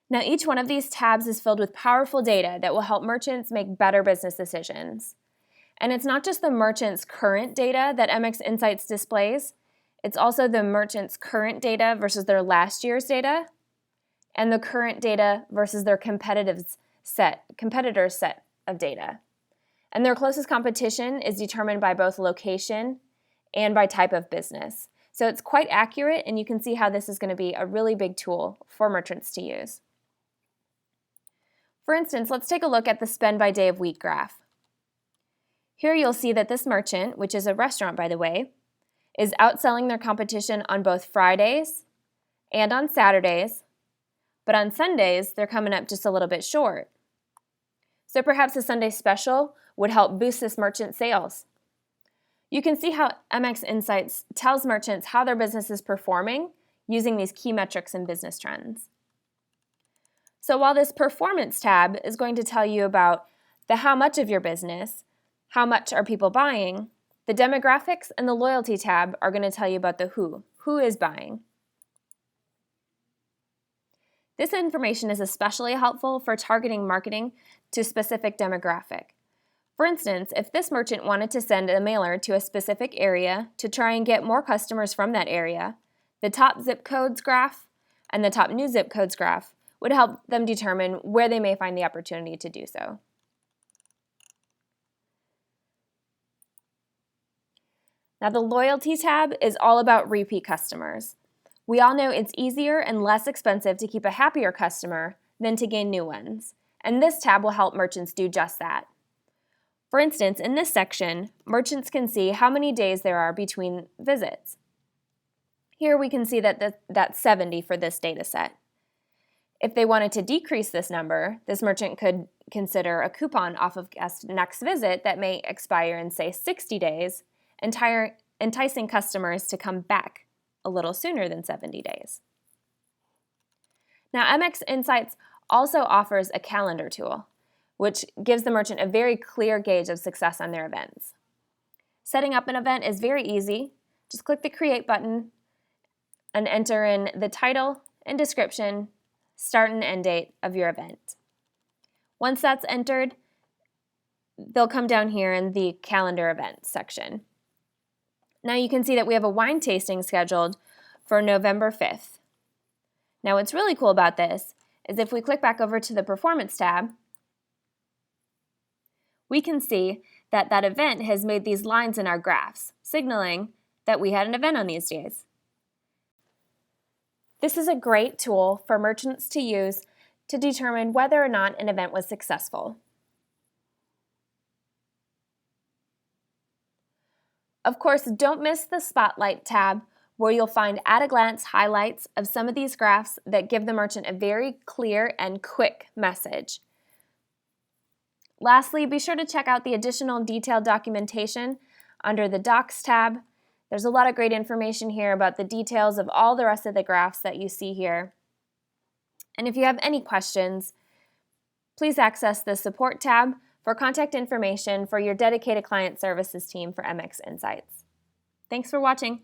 Now, each one of these tabs is filled with powerful data that will help merchants make better business decisions. And it's not just the merchant's current data that MX Insights displays, it's also the merchant's current data versus their last year's data, and the current data versus their competitor's set of data. And their closest competition is determined by both location and by type of business. So it's quite accurate, and you can see how this is going to be a really big tool for merchants to use. For instance, let's take a look at the spend by day of week graph. Here you'll see that this merchant, which is a restaurant by the way, is outselling their competition on both Fridays and on Saturdays, but on Sundays they're coming up just a little bit short. So perhaps a Sunday special would help boost this merchant's sales. You can see how MX Insights tells merchants how their business is performing using these key metrics and business trends. So while this performance tab is going to tell you about the how much of your business, how much are people buying, the demographics and the loyalty tab are going to tell you about the who is buying. This information is especially helpful for targeting marketing to a specific demographic. For instance, if this merchant wanted to send a mailer to a specific area to try and get more customers from that area, the top zip codes graph and the top new zip codes graph would help them determine where they may find the opportunity to do so. Now, the loyalty tab is all about repeat customers. We all know it's easier and less expensive to keep a happier customer than to gain new ones, and this tab will help merchants do just that. For instance, in this section, merchants can see how many days there are between visits. Here we can see that that's 70 for this data set. If they wanted to decrease this number, this merchant could consider a coupon off of guest next visit that may expire in, say, 60 days, enticing customers to come back a little sooner than 70 days. Now, MX Insights also offers a calendar tool, which gives the merchant a very clear gauge of success on their events. Setting up an event is very easy. Just click the Create button and enter in the title and description, start and end date of your event. Once that's entered, they'll come down here in the calendar events section. Now you can see that we have a wine tasting scheduled for November 5th. Now what's really cool about this is if we click back over to the Performance tab, we can see that that event has made these lines in our graphs, signaling that we had an event on these days. This is a great tool for merchants to use to determine whether or not an event was successful. Of course, don't miss the Spotlight tab, where you'll find at-a-glance highlights of some of these graphs that give the merchant a very clear and quick message. Lastly, be sure to check out the additional detailed documentation under the Docs tab. There's a lot of great information here about the details of all the rest of the graphs that you see here. And if you have any questions, please access the Support tab for contact information for your dedicated client services team for MX Insights. Thanks for watching.